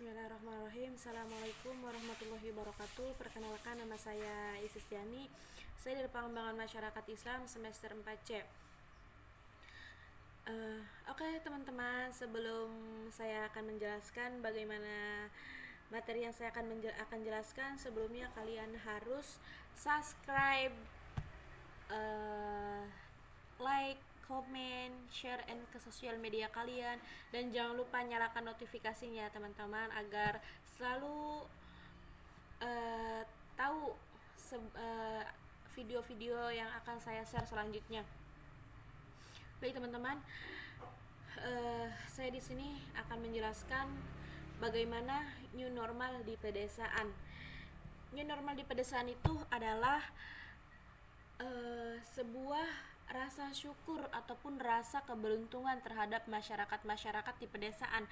Bismillahirrahmanirrahim. Assalamualaikum warahmatullahi wabarakatuh. Perkenalkan, nama saya Isis Tiani. Saya dari Pengembangan Masyarakat Islam semester 4C. Oke, teman-teman, sebelum saya akan menjelaskan bagaimana materi yang saya akan jelaskan, sebelumnya kalian harus subscribe, like, komen, share ke sosial media kalian, dan jangan lupa nyalakan notifikasinya teman-teman agar selalu tahu video-video yang akan saya share selanjutnya. Baik teman-teman, saya di sini akan menjelaskan bagaimana new normal di pedesaan. New normal di pedesaan itu adalah sebuah rasa syukur ataupun rasa keberuntungan terhadap masyarakat di pedesaan.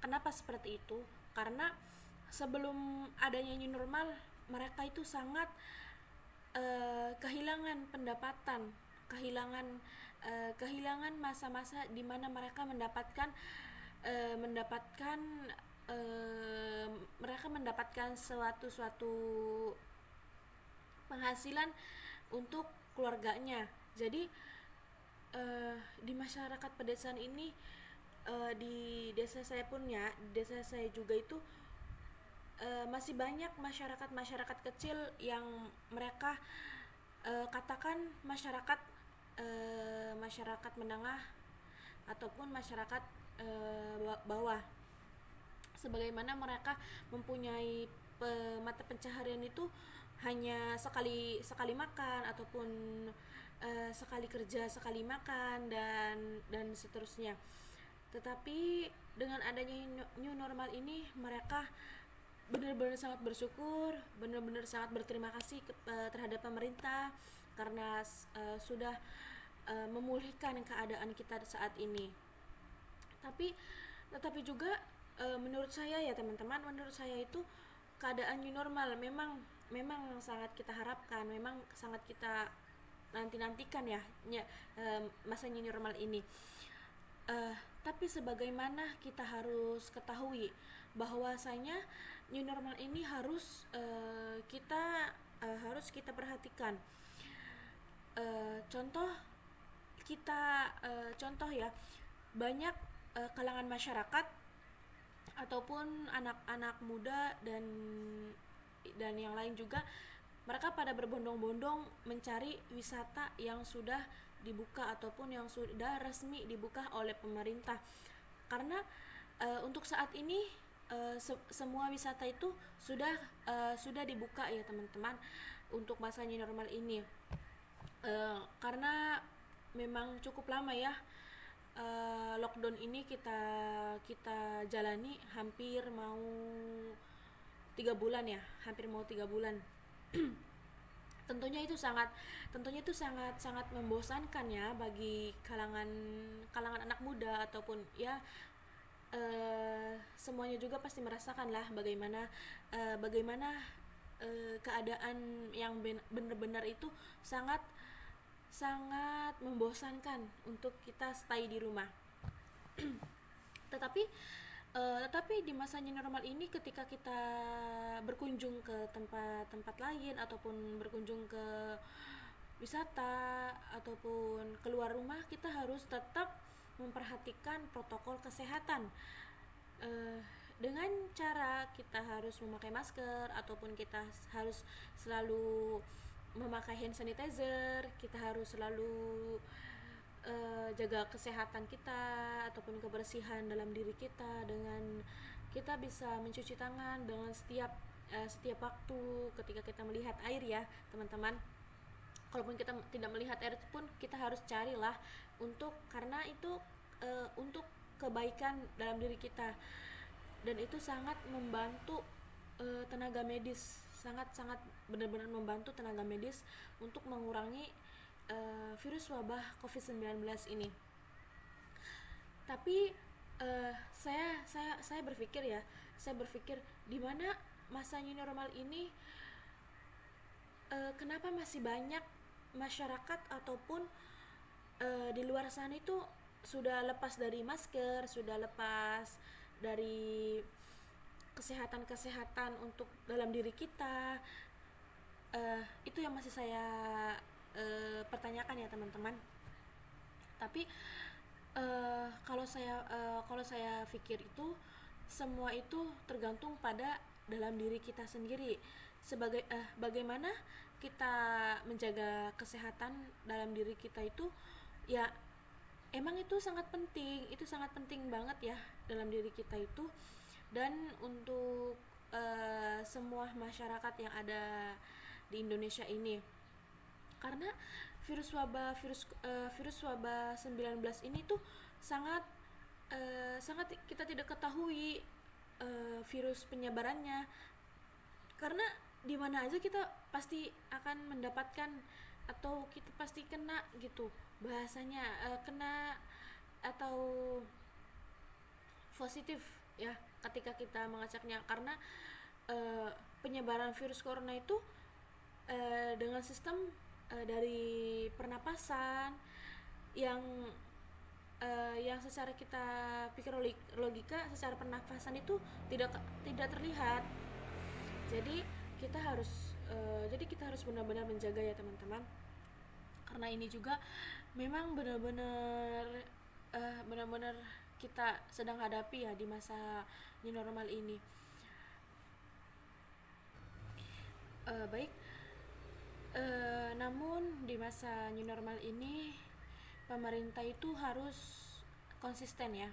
Kenapa seperti itu? Karena sebelum adanya new normal, mereka itu sangat kehilangan pendapatan, kehilangan masa-masa di mana mereka mendapatkan suatu penghasilan untuk keluarganya. Jadi di masyarakat pedesaan ini, di desa saya juga itu masih banyak masyarakat kecil yang mereka katakan masyarakat menengah ataupun masyarakat bawah. Sebagaimana mereka mempunyai mata pencaharian itu hanya sekali makan ataupun sekali kerja sekali makan dan seterusnya. Tetapi dengan adanya new normal ini, mereka benar-benar sangat bersyukur, benar-benar sangat berterima kasih terhadap pemerintah karena sudah memulihkan keadaan kita saat ini. Tetapi juga menurut saya ya teman-teman, menurut saya itu keadaan new normal memang sangat kita harapkan, memang sangat kita nantikan ya masa new normal ini. Tapi sebagaimana kita harus ketahui bahwasanya new normal ini harus kita perhatikan. Contoh ya, banyak kalangan masyarakat ataupun anak-anak muda dan yang lain juga, mereka pada berbondong-bondong mencari wisata yang sudah dibuka ataupun yang sudah resmi dibuka oleh pemerintah. Karena untuk saat ini semua wisata itu sudah dibuka ya teman-teman untuk masa new normal ini. Karena memang cukup lama ya lockdown ini kita jalani, hampir mau 3 bulan. Tentunya itu sangat membosankan ya bagi kalangan anak muda ataupun ya semuanya juga pasti merasakan lah bagaimana keadaan yang benar-benar itu sangat membosankan untuk kita stay di rumah. Tetapi di masa new normal ini, ketika kita berkunjung ke tempat lain ataupun berkunjung ke wisata ataupun keluar rumah, kita harus tetap memperhatikan protokol kesehatan. Dengan cara kita harus memakai masker ataupun kita harus selalu memakai hand sanitizer, kita harus selalu jaga kesehatan kita ataupun kebersihan dalam diri kita dengan kita bisa mencuci tangan dengan setiap waktu ketika kita melihat air ya teman-teman. Kalaupun kita tidak melihat air pun, kita harus carilah karena itu untuk kebaikan dalam diri kita, dan itu sangat membantu tenaga medis, sangat benar-benar membantu tenaga medis untuk mengurangi virus wabah COVID-19 ini. Tapi saya berpikir di mana masa new normal ini kenapa masih banyak masyarakat ataupun di luar sana itu sudah lepas dari masker, sudah lepas dari kesehatan untuk dalam diri kita, itu yang masih saya pertanyakan ya teman-teman. Tapi kalau saya pikir itu semua itu tergantung pada dalam diri kita sendiri. Bagaimana kita menjaga kesehatan dalam diri kita itu, ya emang itu sangat penting banget ya dalam diri kita itu. Dan untuk semua masyarakat yang ada di Indonesia ini, karena virus wabah 19 ini tuh sangat kita tidak ketahui virus penyebarannya, karena di mana aja kita pasti akan mendapatkan atau kita pasti kena gitu, bahasanya kena atau positif ya ketika kita mengeceknya. Karena penyebaran virus corona itu dengan sistem dari pernapasan yang secara kita pikir logika, secara pernapasan itu tidak terlihat. Jadi kita harus benar-benar menjaga ya teman-teman, karena ini juga memang benar-benar kita sedang hadapi ya di masa new normal ini. Baik, namun di masa new normal ini pemerintah itu harus konsisten ya,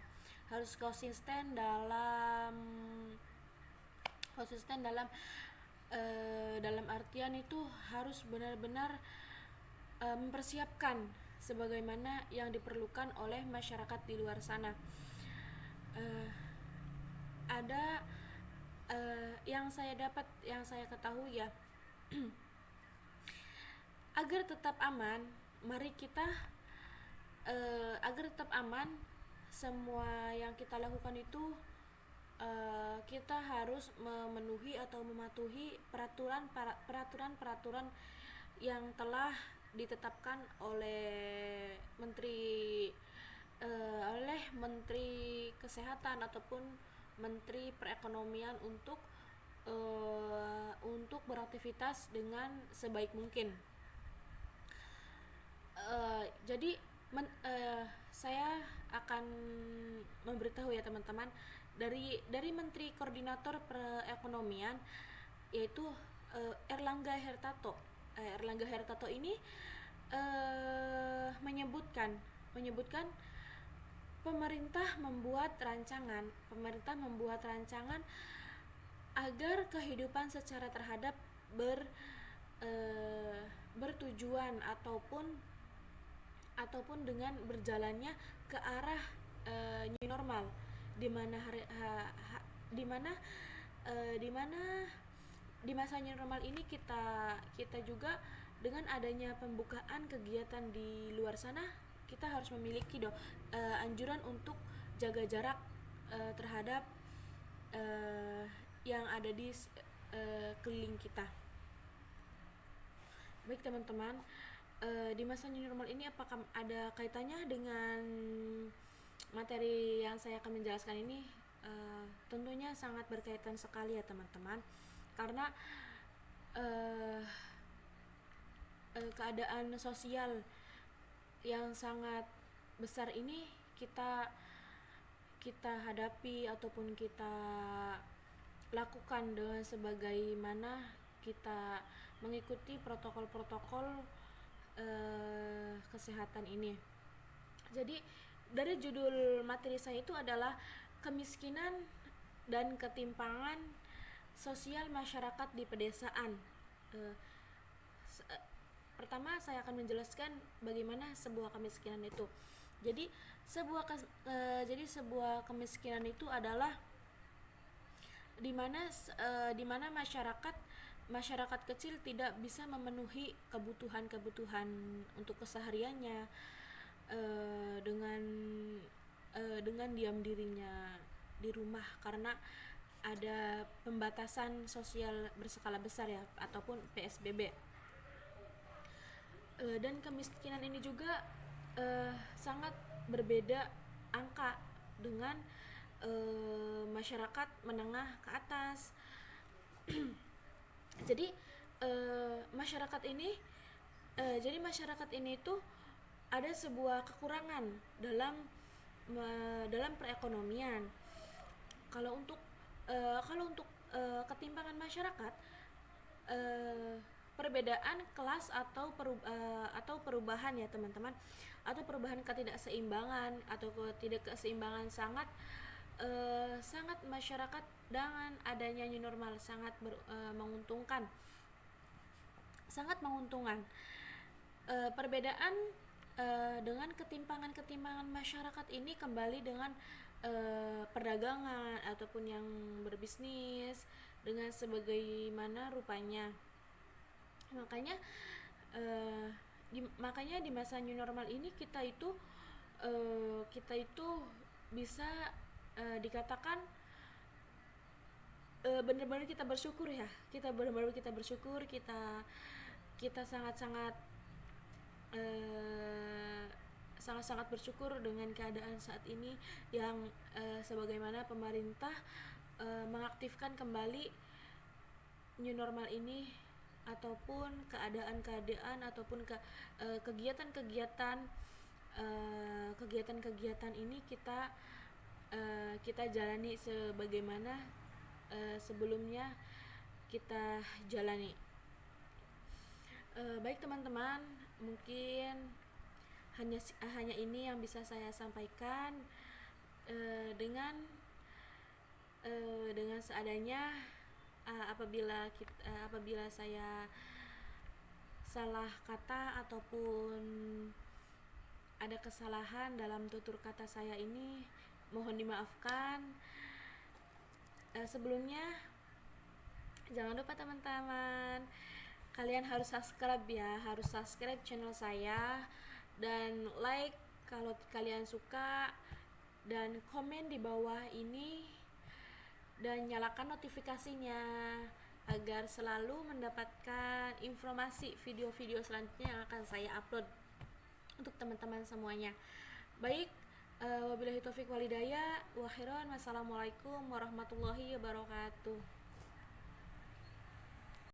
dalam artian itu harus benar-benar mempersiapkan sebagaimana yang diperlukan oleh masyarakat di luar sana. Ada yang saya ketahui ya, agar tetap aman, semua yang kita lakukan itu kita harus memenuhi atau mematuhi peraturan yang telah ditetapkan oleh Menteri Kesehatan ataupun Menteri Perekonomian untuk beraktivitas dengan sebaik mungkin. Jadi saya akan memberitahu ya teman-teman, dari Menteri Koordinator Perekonomian, yaitu Erlangga Hartarto ini menyebutkan pemerintah membuat rancangan agar kehidupan secara terhadap bertujuan ataupun dengan berjalannya ke arah new normal, di masa new normal ini kita juga dengan adanya pembukaan kegiatan di luar sana, kita harus memiliki anjuran untuk jaga jarak terhadap yang ada di keliling kita. Baik teman-teman, di masa new normal ini apakah ada kaitannya dengan materi yang saya akan menjelaskan ini? Tentunya sangat berkaitan sekali ya teman-teman, karena keadaan sosial yang sangat besar ini kita hadapi ataupun kita lakukan dengan sebagaimana kita mengikuti protokol kesehatan ini. Jadi dari judul materi saya itu adalah kemiskinan dan ketimpangan sosial masyarakat di pedesaan. Pertama saya akan menjelaskan bagaimana sebuah kemiskinan itu. Jadi sebuah kemiskinan itu adalah di mana masyarakat kecil tidak bisa memenuhi kebutuhan untuk kesehariannya dengan diam dirinya di rumah karena ada pembatasan sosial berskala besar ya, ataupun PSBB. Dan kemiskinan ini juga sangat berbeda angka dengan masyarakat menengah ke atas. Jadi masyarakat ini masyarakat ini tuh ada sebuah kekurangan dalam dalam perekonomian. Kalau untuk ketimpangan masyarakat, eh, perbedaan kelas atau perubahan ya teman-teman, atau perubahan ketidakseimbangan atau ketidakseimbangan sangat masyarakat dengan adanya new normal menguntungkan, sangat menguntungkan. Perbedaan dengan ketimpangan masyarakat ini kembali dengan perdagangan ataupun yang berbisnis dengan sebagaimana rupanya. Makanya di masa new normal ini kita itu bisa dikatakan benar-benar kita bersyukur ya, kita sangat-sangat sangat-sangat bersyukur dengan keadaan saat ini yang sebagaimana pemerintah mengaktifkan kembali new normal ini, ataupun keadaan-keadaan ataupun kegiatan-kegiatan ini kita jalani sebagaimana sebelumnya kita jalani. Baik teman-teman, mungkin hanya ini yang bisa saya sampaikan dengan seadanya. Apabila saya salah kata ataupun ada kesalahan dalam tutur kata saya ini, mohon dimaafkan. Sebelumnya jangan lupa teman-teman, kalian harus subscribe channel saya dan like kalau kalian suka, dan komen di bawah ini dan nyalakan notifikasinya agar selalu mendapatkan informasi video-video selanjutnya yang akan saya upload untuk teman-teman semuanya. Baik, wabillahi taufik walhidayah wa khairan. Wassalamualaikum warahmatullahi wabarakatuh.